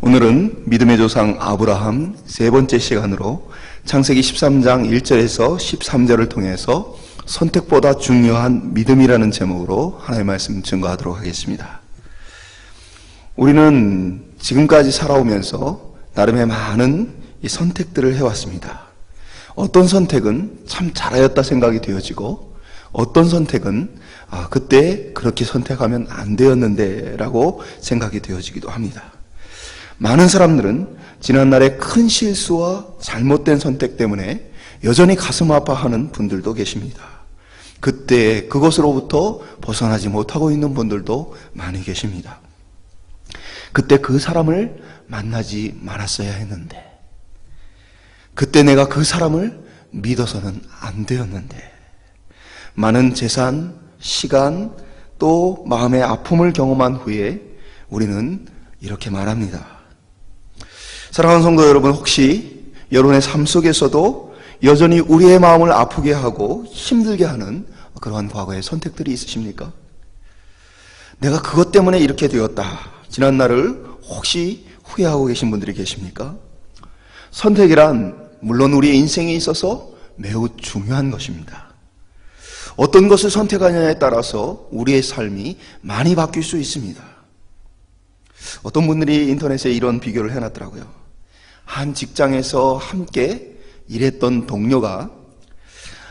오늘은 믿음의 조상 아브라함 세 번째 시간으로 창세기 13장 1절에서 13절을 통해서 선택보다 중요한 믿음이라는 제목으로 하나님의 말씀 증거하도록 하겠습니다. 우리는 지금까지 살아오면서 나름의 많은 이 선택들을 해왔습니다. 어떤 선택은 참 잘하였다 생각이 되어지고 어떤 선택은 그때 그렇게 선택하면 안 되었는데 라고 생각이 되어지기도 합니다. 많은 사람들은 지난날의 큰 실수와 잘못된 선택 때문에 여전히 가슴 아파하는 분들도 계십니다. 그때 그것으로부터 벗어나지 못하고 있는 분들도 많이 계십니다. 그때 그 사람을 만나지 말았어야 했는데, 그때 내가 그 사람을 믿어서는 안 되었는데, 많은 재산, 시간, 또 마음의 아픔을 경험한 후에 우리는 이렇게 말합니다. 사랑하는 성도 여러분, 혹시 여러분의 삶 속에서도 여전히 우리의 마음을 아프게 하고 힘들게 하는 그러한 과거의 선택들이 있으십니까? 내가 그것 때문에 이렇게 되었다. 지난 날을 혹시 후회하고 계신 분들이 계십니까? 선택이란 물론 우리의 인생에 있어서 매우 중요한 것입니다. 어떤 것을 선택하느냐에 따라서 우리의 삶이 많이 바뀔 수 있습니다. 어떤 분들이 인터넷에 이런 비교를 해놨더라고요. 한 직장에서 함께 일했던 동료가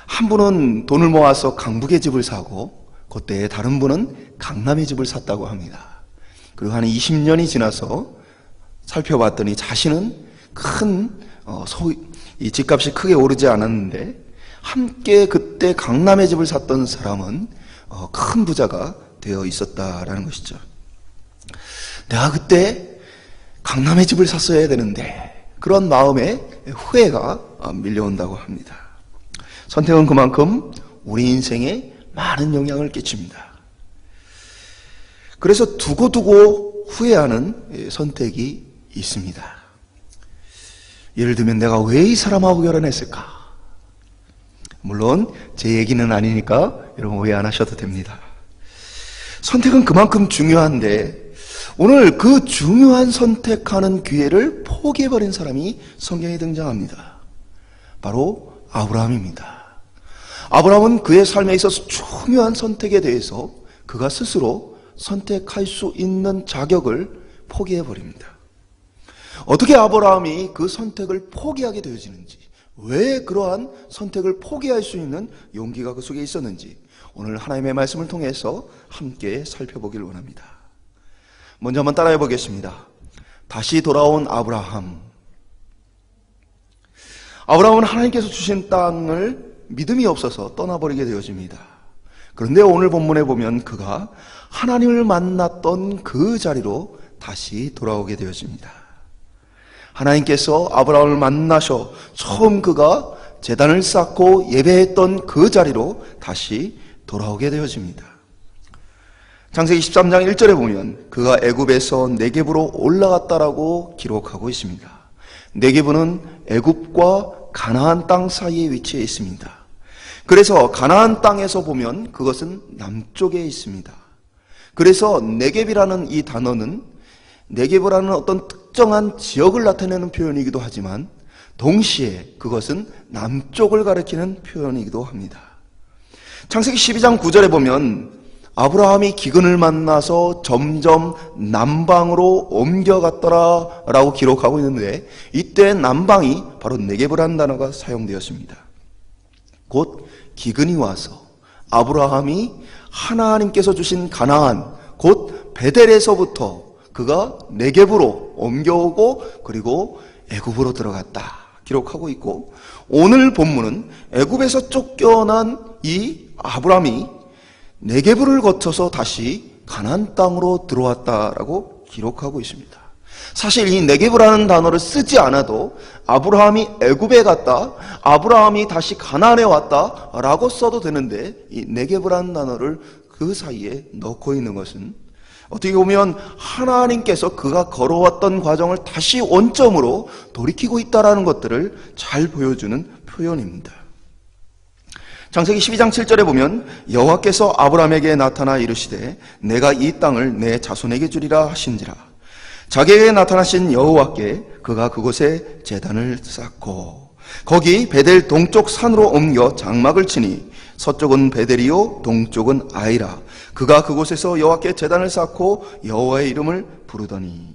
한 분은 돈을 모아서 강북의 집을 사고 그때 다른 분은 강남의 집을 샀다고 합니다. 그리고 한 20년이 지나서 살펴봤더니 자신은 이 집값이 크게 오르지 않았는데 함께 그때 강남의 집을 샀던 사람은 큰 부자가 되어 있었다라는 것이죠. 내가 그때 강남의 집을 샀어야 되는데, 그런 마음에 후회가 밀려온다고 합니다. 선택은 그만큼 우리 인생에 많은 영향을 끼칩니다. 그래서 두고두고 후회하는 선택이 있습니다. 예를 들면 내가 왜 이 사람하고 결혼했을까? 물론 제 얘기는 아니니까 여러분 오해 안 하셔도 됩니다. 선택은 그만큼 중요한데 오늘 그 중요한 선택하는 기회를 포기해버린 사람이 성경에 등장합니다. 바로 아브라함입니다. 아브라함은 그의 삶에 있어서 중요한 선택에 대해서 그가 스스로 선택할 수 있는 자격을 포기해버립니다. 어떻게 아브라함이 그 선택을 포기하게 되어지는지, 왜 그러한 선택을 포기할 수 있는 용기가 그 속에 있었는지 오늘 하나님의 말씀을 통해서 함께 살펴보기를 원합니다. 먼저 한번 따라해 보겠습니다. 다시 돌아온 아브라함. 아브라함은 하나님께서 주신 땅을 믿음이 없어서 떠나버리게 되어집니다. 그런데 오늘 본문에 보면 그가 하나님을 만났던 그 자리로 다시 돌아오게 되어집니다. 하나님께서 아브라함을 만나셔 처음 그가 제단을 쌓고 예배했던 그 자리로 다시 돌아오게 되어집니다. 창세기 13장 1절에 보면 그가 애굽에서 네겝으로 올라갔다라고 기록하고 있습니다. 네겝은 애굽과 가나안 땅 사이에 위치해 있습니다. 그래서 가나안 땅에서 보면 그것은 남쪽에 있습니다. 그래서 네겝이라는 이 단어는 네겝이라는 어떤 특정한 지역을 나타내는 표현이기도 하지만 동시에 그것은 남쪽을 가리키는 표현이기도 합니다. 창세기 12장 9절에 보면 아브라함이 기근을 만나서 점점 남방으로 옮겨갔더라 라고 기록하고 있는데, 이때 남방이 바로 네겝이라는 단어가 사용되었습니다. 곧 기근이 와서 아브라함이 하나님께서 주신 가나안 곧 베델에서부터 그가 네겝으로 옮겨오고 그리고 애굽으로 들어갔다 기록하고 있고, 오늘 본문은 애굽에서 쫓겨난 이 아브라함이 네겝을 거쳐서 다시 가나안 땅으로 들어왔다라고 기록하고 있습니다. 사실 이 네겝이라는 단어를 쓰지 않아도 아브라함이 애굽에 갔다, 아브라함이 다시 가나안에 왔다라고 써도 되는데, 이 네겝이라는 단어를 그 사이에 넣고 있는 것은 어떻게 보면 하나님께서 그가 걸어왔던 과정을 다시 원점으로 돌이키고 있다는 것들을 잘 보여주는 표현입니다. 창세기 12장 7절에 보면 여호와께서 아브라함에게 나타나 이르시되 내가 이 땅을 내 자손에게 주리라 하신지라. 자기에게 나타나신 여호와께 그가 그곳에 제단을 쌓고 거기 베델 동쪽 산으로 옮겨 장막을 치니 서쪽은 베델이요 동쪽은 아이라. 그가 그곳에서 여호와께 제단을 쌓고 여호와의 이름을 부르더니.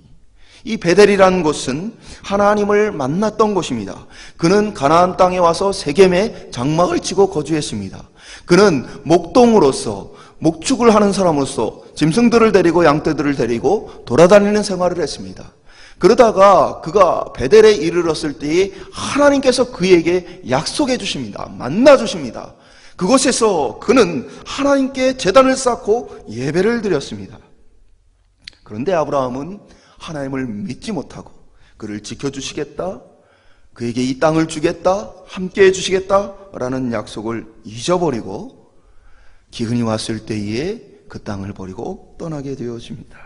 이 베델이라는 곳은 하나님을 만났던 곳입니다. 그는 가나안 땅에 와서 세겜에 장막을 치고 거주했습니다. 그는 목동으로서 목축을 하는 사람으로서 짐승들을 데리고 양떼들을 데리고 돌아다니는 생활을 했습니다. 그러다가 그가 베델에 이르렀을 때에 하나님께서 그에게 약속해 주십니다. 만나 주십니다. 그곳에서 그는 하나님께 제단을 쌓고 예배를 드렸습니다. 그런데 아브라함은 하나님을 믿지 못하고 그를 지켜주시겠다, 그에게 이 땅을 주겠다, 함께 해주시겠다라는 약속을 잊어버리고 기근이 왔을 때에 그 땅을 버리고 떠나게 되어집니다.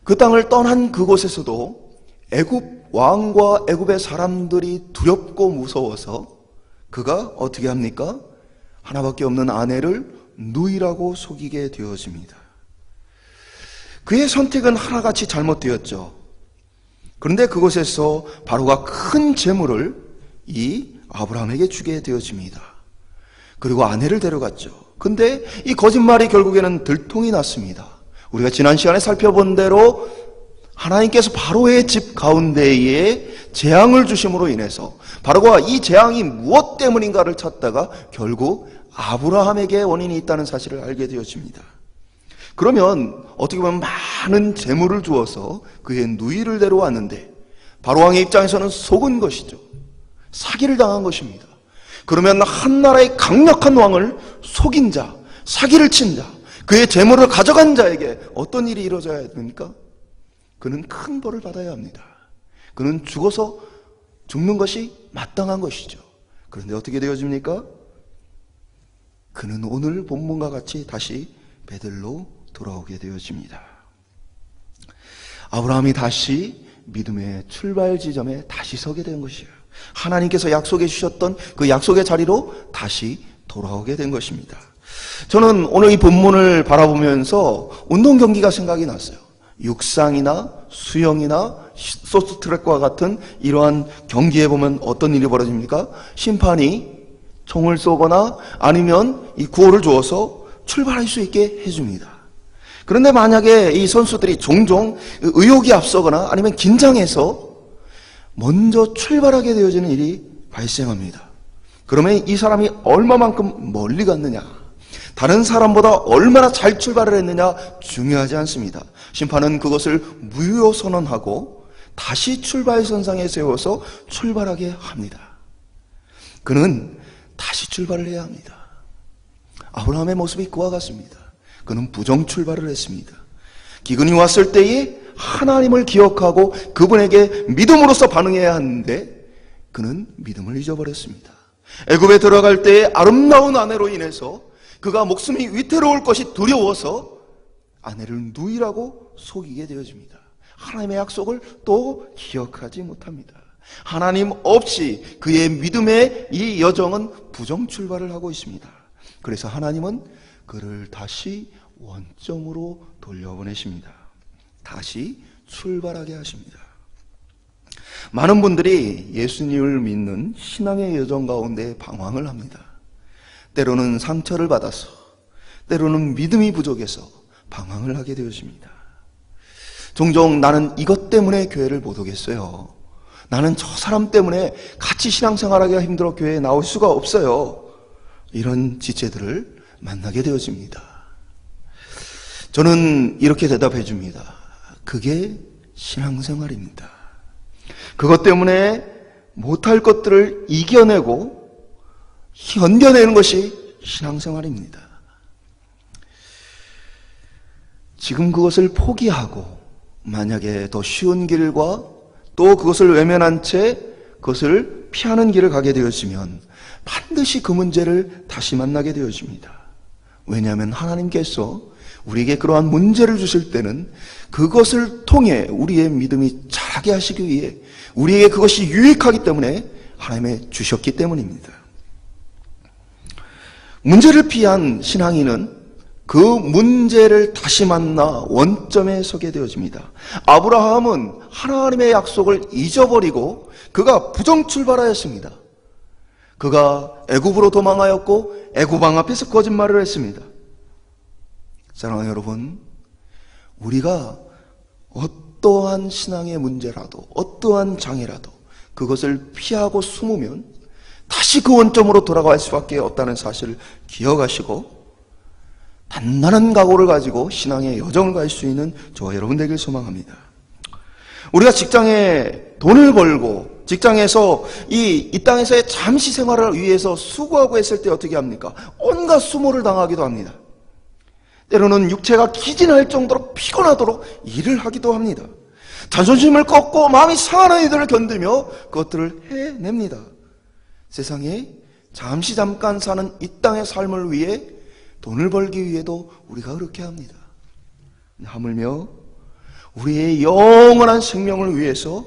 그 땅을 떠난 그곳에서도 애굽 왕과 애굽의 사람들이 두렵고 무서워서 그가 어떻게 합니까? 하나밖에 없는 아내를 누이라고 속이게 되어집니다. 그의 선택은 하나같이 잘못되었죠. 그런데 그곳에서 바로가 큰 재물을 이 아브라함에게 주게 되어집니다. 그리고 아내를 데려갔죠. 근데 이 거짓말이 결국에는 들통이 났습니다. 우리가 지난 시간에 살펴본 대로 하나님께서 바로의 집 가운데에 재앙을 주심으로 인해서 바로가 이 재앙이 무엇 때문인가를 찾다가 결국 아브라함에게 원인이 있다는 사실을 알게 되어집니다. 그러면 어떻게 보면 많은 재물을 주어서 그의 누이를 데려왔는데 바로왕의 입장에서는 속은 것이죠. 사기를 당한 것입니다. 그러면 한 나라의 강력한 왕을 속인 자, 사기를 친 자, 그의 재물을 가져간 자에게 어떤 일이 이루어져야 됩니까? 그는 큰 벌을 받아야 합니다. 그는 죽어서 죽는 것이 마땅한 것이죠. 그런데 어떻게 되어집니까? 그는 오늘 본문과 같이 다시 베델로 돌아오게 되어집니다. 아브라함이 다시 믿음의 출발 지점에 다시 서게 된 것이에요. 하나님께서 약속해 주셨던 그 약속의 자리로 다시 돌아오게 된 것입니다. 저는 오늘 이 본문을 바라보면서 운동 경기가 생각이 났어요. 육상이나 수영이나 쇼트트랙과 같은 이러한 경기에 보면 어떤 일이 벌어집니까? 심판이 총을 쏘거나 아니면 이 구호를 주어서 출발할 수 있게 해줍니다. 그런데 만약에 이 선수들이 종종 의욕이 앞서거나 아니면 긴장해서 먼저 출발하게 되어지는 일이 발생합니다. 그러면 이 사람이 얼마만큼 멀리 갔느냐, 다른 사람보다 얼마나 잘 출발을 했느냐 중요하지 않습니다. 심판은 그것을 무효 선언하고 다시 출발선상에 세워서 출발하게 합니다. 그는 다시 출발을 해야 합니다. 아브라함의 모습이 그와 같습니다. 그는 부정 출발을 했습니다. 기근이 왔을 때에 하나님을 기억하고 그분에게 믿음으로써 반응해야 하는데 그는 믿음을 잊어버렸습니다. 애굽에 들어갈 때에 아름다운 아내로 인해서 그가 목숨이 위태로울 것이 두려워서 아내를 누이라고 속이게 되어집니다. 하나님의 약속을 또 기억하지 못합니다. 하나님 없이 그의 믿음의 이 여정은 부정 출발을 하고 있습니다. 그래서 하나님은 그를 다시 원점으로 돌려보내십니다. 다시 출발하게 하십니다. 많은 분들이 예수님을 믿는 신앙의 여정 가운데 방황을 합니다. 때로는 상처를 받아서, 때로는 믿음이 부족해서 방황을 하게 되어집니다. 종종 나는 이것 때문에 교회를 못 오겠어요. 나는 저 사람 때문에 같이 신앙생활하기가 힘들어 교회에 나올 수가 없어요. 이런 지체들을 만나게 되어집니다. 저는 이렇게 대답해 줍니다. 그게 신앙생활입니다. 그것 때문에 못할 것들을 이겨내고 견뎌내는 것이 신앙생활입니다. 지금 그것을 포기하고 만약에 더 쉬운 길과 또 그것을 외면한 채 그것을 피하는 길을 가게 되었으면 반드시 그 문제를 다시 만나게 되어집니다. 왜냐하면 하나님께서 우리에게 그러한 문제를 주실 때는 그것을 통해 우리의 믿음이 자라게 하시기 위해 우리에게 그것이 유익하기 때문에 하나님의 주셨기 때문입니다. 문제를 피한 신앙인은 그 문제를 다시 만나 원점에 서게 되어집니다. 아브라함은 하나님의 약속을 잊어버리고 그가 부정 출발하였습니다. 그가 애굽으로 도망하였고 애굽 왕 앞에서 거짓말을 했습니다. 사랑하는 여러분, 우리가 어떠한 신앙의 문제라도 어떠한 장애라도 그것을 피하고 숨으면 다시 그 원점으로 돌아갈 수밖에 없다는 사실을 기억하시고 단단한 각오를 가지고 신앙의 여정을 갈 수 있는 저와 여러분 되길 소망합니다. 우리가 직장에 돈을 벌고 직장에서 이 땅에서의 잠시 생활을 위해서 수고하고 했을 때 어떻게 합니까? 온갖 수모를 당하기도 합니다. 때로는 육체가 기진할 정도로 피곤하도록 일을 하기도 합니다. 자존심을 꺾고 마음이 상하는 이들을 견디며 그것들을 해냅니다. 세상에 잠깐 사는 이 땅의 삶을 위해 돈을 벌기 위해도 우리가 그렇게 합니다. 하물며 우리의 영원한 생명을 위해서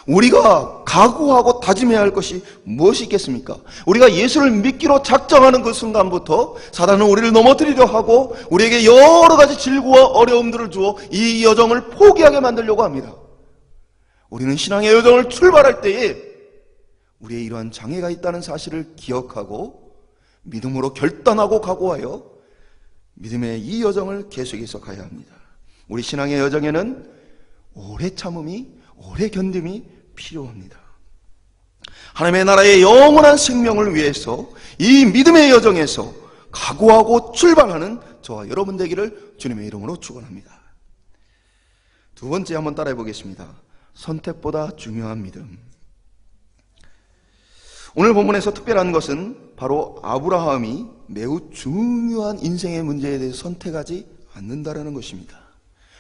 우리가 각오하고 다짐해야 할 것이 무엇이 있겠습니까? 우리가 예수를 믿기로 작정하는 그 순간부터 사단은 우리를 넘어뜨리려 하고 우리에게 여러 가지 질고와 어려움들을 주어 이 여정을 포기하게 만들려고 합니다. 우리는 신앙의 여정을 출발할 때에 우리의 이러한 장애가 있다는 사실을 기억하고 믿음으로 결단하고 각오하여 믿음의 이 여정을 계속해서 가야 합니다. 우리 신앙의 여정에는 오래 참음이, 오래 견딤이 필요합니다. 하나님의 나라의 영원한 생명을 위해서 이 믿음의 여정에서 각오하고 출발하는 저와 여러분 되기를 주님의 이름으로 축원합니다. 두 번째 한번 따라해 보겠습니다. 선택보다 중요한 믿음. 오늘 본문에서 특별한 것은 바로 아브라함이 매우 중요한 인생의 문제에 대해서 선택하지 않는다라는 것입니다.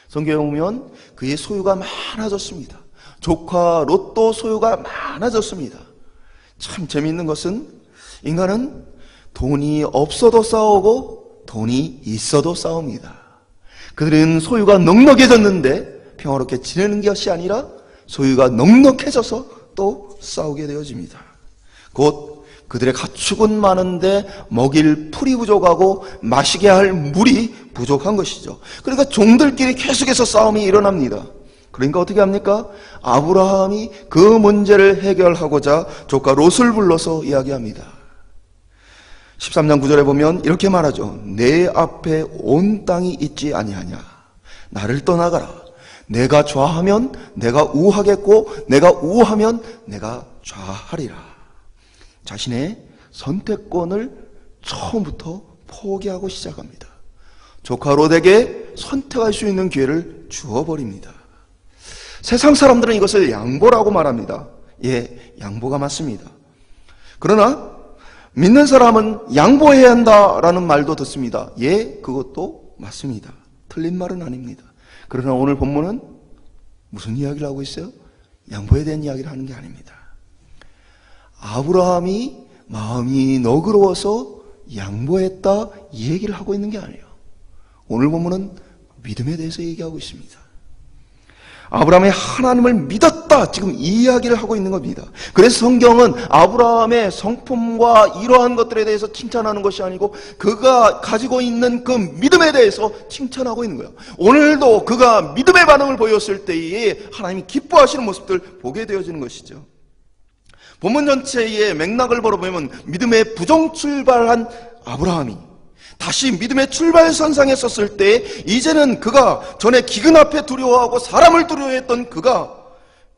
성경에 보면 그의 소유가 많아졌습니다. 조카 롯도 소유가 많아졌습니다. 참 재미있는 것은 인간은 돈이 없어도 싸우고 돈이 있어도 싸웁니다. 그들은 소유가 넉넉해졌는데 평화롭게 지내는 것이 아니라 소유가 넉넉해져서 또 싸우게 되어집니다. 곧 그들의 가축은 많은데 먹일 풀이 부족하고 마시게 할 물이 부족한 것이죠. 그러니까 종들끼리 계속해서 싸움이 일어납니다. 그러니까 어떻게 합니까? 아브라함이 그 문제를 해결하고자 조카 롯을 불러서 이야기합니다. 13장 9절에 보면 이렇게 말하죠. 내 앞에 온 땅이 있지 아니하냐. 나를 떠나가라. 내가 좌하면 내가 우하겠고 내가 우하면 내가 좌하리라. 자신의 선택권을 처음부터 포기하고 시작합니다. 조카 롯에게 선택할 수 있는 기회를 주어버립니다. 세상 사람들은 이것을 양보라고 말합니다. 예, 양보가 맞습니다. 그러나 믿는 사람은 양보해야 한다라는 말도 듣습니다. 예, 그것도 맞습니다. 틀린 말은 아닙니다. 그러나 오늘 본문은 무슨 이야기를 하고 있어요? 양보에 대한 이야기를 하는 게 아닙니다. 아브라함이 마음이 너그러워서 양보했다 이 얘기를 하고 있는 게 아니에요. 오늘 본문은 믿음에 대해서 얘기하고 있습니다. 아브라함이 하나님을 믿었다 지금 이 이야기를 하고 있는 겁니다. 그래서 성경은 아브라함의 성품과 이러한 것들에 대해서 칭찬하는 것이 아니고 그가 가지고 있는 그 믿음에 대해서 칭찬하고 있는 거예요. 오늘도 그가 믿음의 반응을 보였을 때에 하나님이 기뻐하시는 모습들 보게 되어지는 것이죠. 본문 전체의 맥락을 보면 믿음의 부정 출발한 아브라함이 다시 믿음의 출발선상에 섰을 때 이제는 그가 전에 기근 앞에 두려워하고 사람을 두려워했던 그가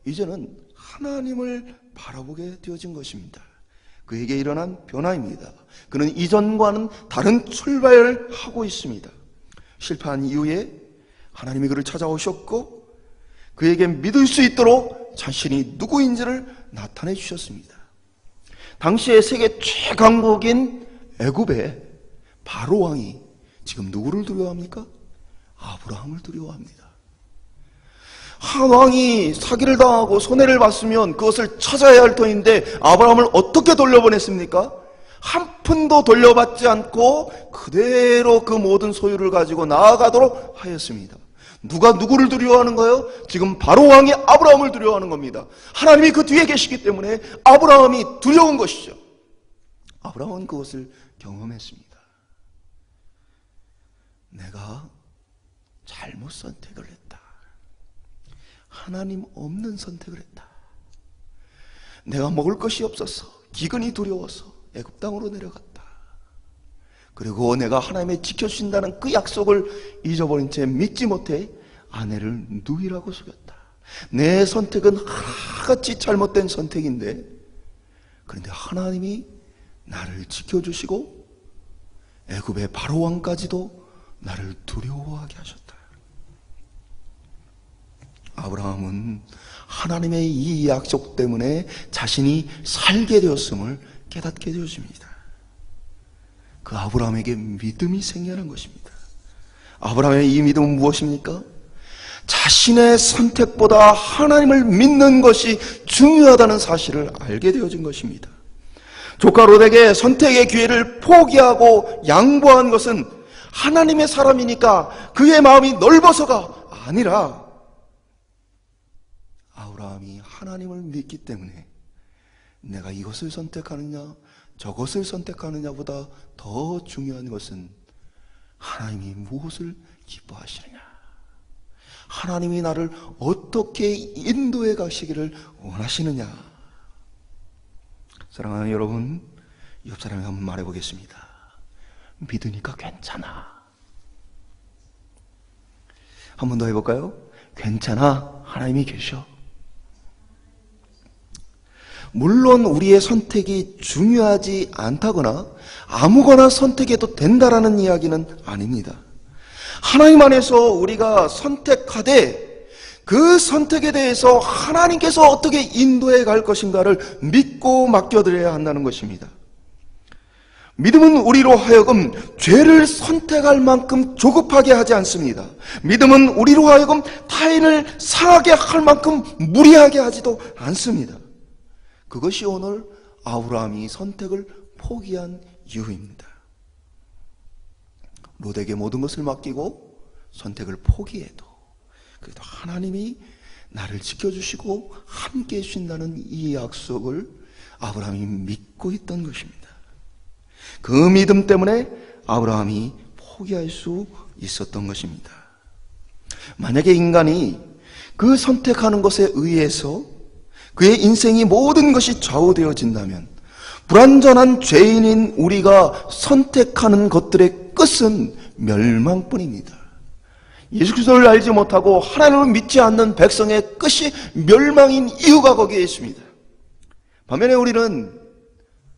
이제는 하나님을 바라보게 되어진 것입니다. 그에게 일어난 변화입니다. 그는 이전과는 다른 출발을 하고 있습니다. 실패한 이후에 하나님이 그를 찾아오셨고 그에게 믿을 수 있도록 자신이 누구인지를 나타내 주셨습니다. 당시의 세계 최강국인 애굽의 바로 왕이 지금 누구를 두려워합니까? 아브라함을 두려워합니다. 한 왕이 사기를 당하고 손해를 봤으면 그것을 찾아야 할 터인데 아브라함을 어떻게 돌려보냈습니까? 한 푼도 돌려받지 않고 그대로 그 모든 소유를 가지고 나아가도록 하였습니다. 누가 누구를 두려워하는가요? 지금 바로 왕이 아브라함을 두려워하는 겁니다. 하나님이 그 뒤에 계시기 때문에 아브라함이 두려운 것이죠. 아브라함은 그것을 경험했습니다. 내가 잘못 선택을 했다. 하나님 없는 선택을 했다. 내가 먹을 것이 없어서 기근이 두려워서 애굽 땅으로 내려갔다. 그리고 내가 하나님의 지켜주신다는 그 약속을 잊어버린 채 믿지 못해 아내를 누이라고 속였다. 내 선택은 하나같이 잘못된 선택인데, 그런데 하나님이 나를 지켜주시고 애굽의 바로 왕까지도 나를 두려워하게 하셨다. 아브라함은 하나님의 이 약속 때문에 자신이 살게 되었음을 깨닫게 되어집니다. 그 아브라함에게 믿음이 생겨난 것입니다. 아브라함의 이 믿음은 무엇입니까? 자신의 선택보다 하나님을 믿는 것이 중요하다는 사실을 알게 되어진 것입니다. 조카 롯에게 선택의 기회를 포기하고 양보한 것은 하나님의 사람이니까 그의 마음이 넓어서가 아니라 아브라함이 하나님을 믿기 때문에 내가 이것을 선택하느냐 저것을 선택하느냐보다 더 중요한 것은 하나님이 무엇을 기뻐하시느냐, 하나님이 나를 어떻게 인도해 가시기를 원하시느냐. 사랑하는 여러분, 옆 사람에게 한번 말해보겠습니다. 믿으니까 괜찮아. 한 번 더 해볼까요? 괜찮아. 하나님이 계셔. 물론 우리의 선택이 중요하지 않다거나 아무거나 선택해도 된다라는 이야기는 아닙니다. 하나님 안에서 우리가 선택하되 그 선택에 대해서 하나님께서 어떻게 인도해 갈 것인가를 믿고 맡겨드려야 한다는 것입니다. 믿음은 우리로 하여금 죄를 선택할 만큼 조급하게 하지 않습니다. 믿음은 우리로 하여금 타인을 상하게 할 만큼 무리하게 하지도 않습니다. 그것이 오늘 아브라함이 선택을 포기한 이유입니다. 롯에게 모든 것을 맡기고 선택을 포기해도 그래도 하나님이 나를 지켜주시고 함께 해주신다는 이 약속을 아브라함이 믿고 있던 것입니다. 그 믿음 때문에 아브라함이 포기할 수 있었던 것입니다. 만약에 인간이 그 선택하는 것에 의해서 그의 인생이 모든 것이 좌우되어진다면 불완전한 죄인인 우리가 선택하는 것들의 끝은 멸망뿐입니다. 예수 그리스도를 알지 못하고 하나님을 믿지 않는 백성의 끝이 멸망인 이유가 거기에 있습니다. 반면에 우리는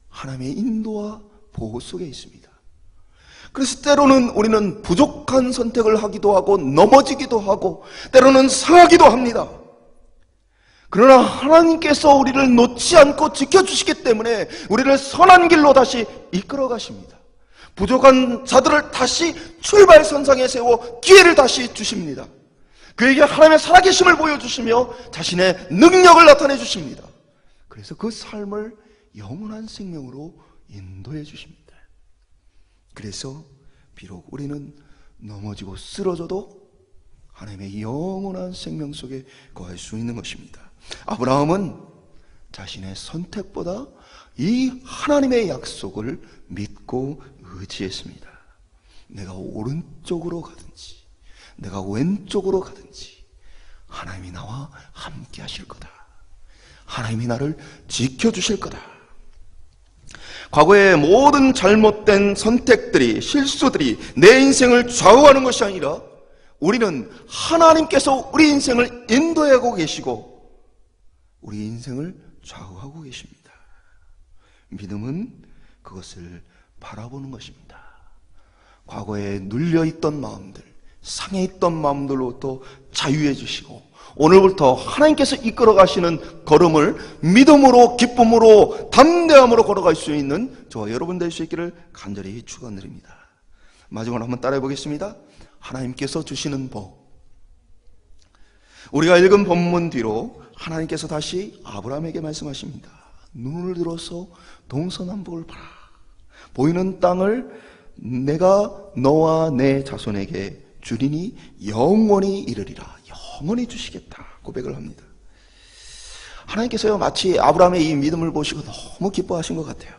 하나님의 인도와 보호 속에 있습니다. 그래서 때로는 우리는 부족한 선택을 하기도 하고 넘어지기도 하고 때로는 상하기도 합니다. 그러나 하나님께서 우리를 놓지 않고 지켜주시기 때문에 우리를 선한 길로 다시 이끌어 가십니다. 부족한 자들을 다시 출발선상에 세워 기회를 다시 주십니다. 그에게 하나님의 살아계심을 보여주시며 자신의 능력을 나타내 주십니다. 그래서 그 삶을 영원한 생명으로 인도해 주십니다. 그래서 비록 우리는 넘어지고 쓰러져도 하나님의 영원한 생명 속에 거할 수 있는 것입니다. 아브라함은 자신의 선택보다 이 하나님의 약속을 믿고 의지했습니다. 내가 오른쪽으로 가든지 내가 왼쪽으로 가든지 하나님이 나와 함께 하실 거다. 하나님이 나를 지켜주실 거다. 과거의 모든 잘못된 선택들이, 실수들이 내 인생을 좌우하는 것이 아니라 우리는 하나님께서 우리 인생을 인도하고 계시고 우리 인생을 좌우하고 계십니다. 믿음은 그것을 바라보는 것입니다. 과거에 눌려있던 마음들, 상해있던 마음들로부터 자유해 주시고 오늘부터 하나님께서 이끌어 가시는 걸음을 믿음으로, 기쁨으로, 담대함으로 걸어갈 수 있는 저와 여러분 될 수 있기를 간절히 축원드립니다. 마지막으로 한번 따라해 보겠습니다. 하나님께서 주시는 복. 우리가 읽은 본문 뒤로 하나님께서 다시 아브라함에게 말씀하십니다. 눈을 들어서 동서남북을 봐라. 보이는 땅을 내가 너와 내 자손에게 주리니 영원히 이르리라. 영원히 주시겠다 고백을 합니다. 하나님께서요 마치 아브라함의 이 믿음을 보시고 너무 기뻐하신 것 같아요.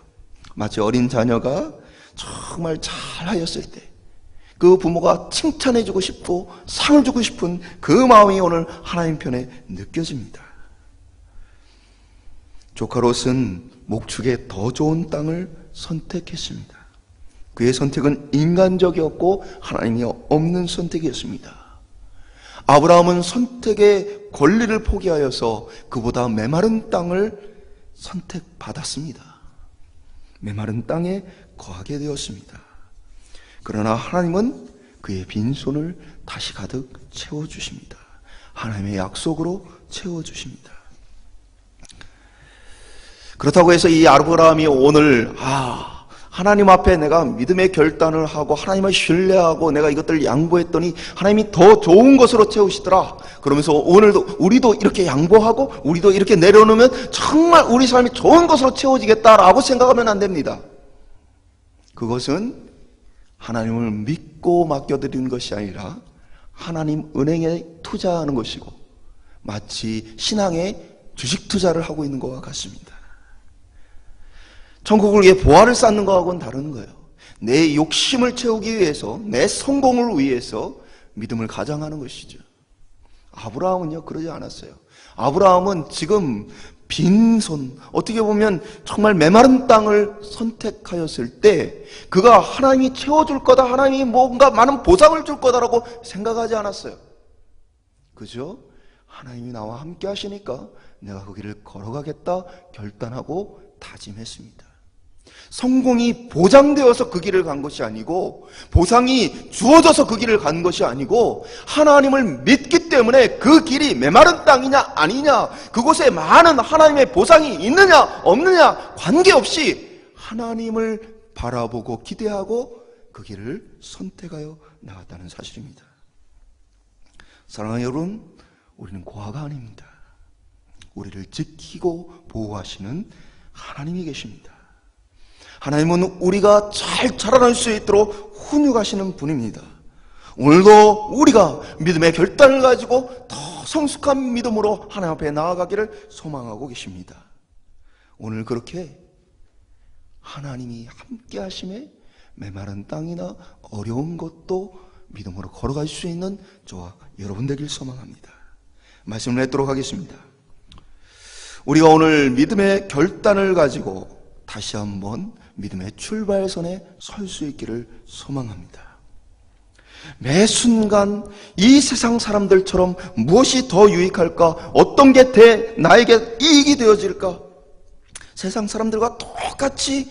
마치 어린 자녀가 정말 잘하였을 때 그 부모가 칭찬해주고 싶고 상을 주고 싶은 그 마음이 오늘 하나님 편에 느껴집니다. 조카 롯은 목축에 더 좋은 땅을 선택했습니다. 그의 선택은 인간적이었고 하나님이 없는 선택이었습니다. 아브라함은 선택의 권리를 포기하여서 그보다 메마른 땅을 선택받았습니다. 메마른 땅에 거하게 되었습니다. 그러나 하나님은 그의 빈손을 다시 가득 채워주십니다. 하나님의 약속으로 채워주십니다. 그렇다고 해서 이 아브라함이 오늘 하나님 앞에 내가 믿음의 결단을 하고 하나님을 신뢰하고 내가 이것들을 양보했더니 하나님이 더 좋은 것으로 채우시더라, 그러면서 오늘도 우리도 이렇게 양보하고 우리도 이렇게 내려놓으면 정말 우리 삶이 좋은 것으로 채워지겠다라고 생각하면 안 됩니다. 그것은 하나님을 믿고 맡겨드리는 것이 아니라 하나님 은행에 투자하는 것이고 마치 신앙에 주식 투자를 하고 있는 것과 같습니다. 천국을 위해 보화를 쌓는 것하고는 다른 거예요. 내 욕심을 채우기 위해서, 내 성공을 위해서 믿음을 가장하는 것이죠. 아브라함은요 그러지 않았어요. 아브라함은 지금 빈손, 어떻게 보면 정말 메마른 땅을 선택하였을 때 그가 하나님이 채워줄 거다, 하나님이 뭔가 많은 보상을 줄 거다라고 생각하지 않았어요. 그죠? 하나님이 나와 함께 하시니까 내가 그 길을 걸어가겠다 결단하고 다짐했습니다. 성공이 보장되어서 그 길을 간 것이 아니고, 보상이 주어져서 그 길을 간 것이 아니고, 하나님을 믿기 때문에 그 길이 메마른 땅이냐 아니냐, 그곳에 많은 하나님의 보상이 있느냐 없느냐 관계없이 하나님을 바라보고 기대하고 그 길을 선택하여 나갔다는 사실입니다. 사랑하는 여러분, 우리는 고아가 아닙니다. 우리를 지키고 보호하시는 하나님이 계십니다. 하나님은 우리가 잘 자라날 수 있도록 훈육하시는 분입니다. 오늘도 우리가 믿음의 결단을 가지고 더 성숙한 믿음으로 하나님 앞에 나아가기를 소망하고 계십니다. 오늘 그렇게 하나님이 함께 하심에 메마른 땅이나 어려운 것도 믿음으로 걸어갈 수 있는 저와 여러분 되길 소망합니다. 말씀을 맺도록 하겠습니다. 우리가 오늘 믿음의 결단을 가지고 다시 한번 믿음의 출발선에 설 수 있기를 소망합니다. 매 순간 이 세상 사람들처럼 무엇이 더 유익할까? 어떤 게 나에게 이익이 되어질까? 세상 사람들과 똑같이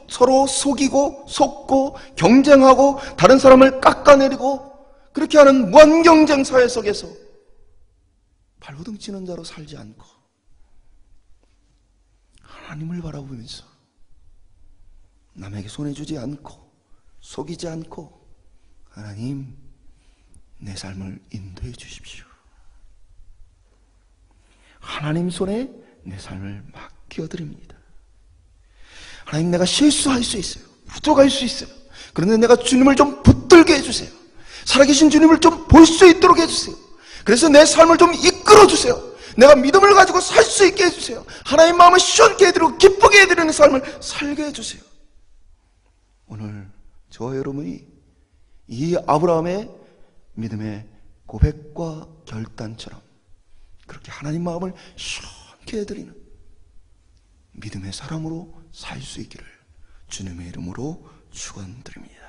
서로 속이고 속고 경쟁하고 다른 사람을 깎아내리고 그렇게 하는 무한 경쟁 사회 속에서 발버둥 치는 자로 살지 않고 하나님을 바라보면서 남에게 손해주지 않고 속이지 않고 하나님 내 삶을 인도해 주십시오. 하나님 손에 내 삶을 맡겨드립니다. 하나님, 내가 실수할 수 있어요. 부족할 수 있어요. 그런데 내가 주님을 좀 붙들게 해주세요. 살아계신 주님을 좀 볼 수 있도록 해주세요. 그래서 내 삶을 좀 이끌어 주세요. 내가 믿음을 가지고 살 수 있게 해주세요. 하나님 마음을 시원케 해드리고 기쁘게 해드리는 삶을 살게 해주세요. 오늘 저와 여러분이 이 아브라함의 믿음의 고백과 결단처럼 그렇게 하나님 마음을 시원케 해드리는 믿음의 사람으로 살 수 있기를 주님의 이름으로 축원드립니다.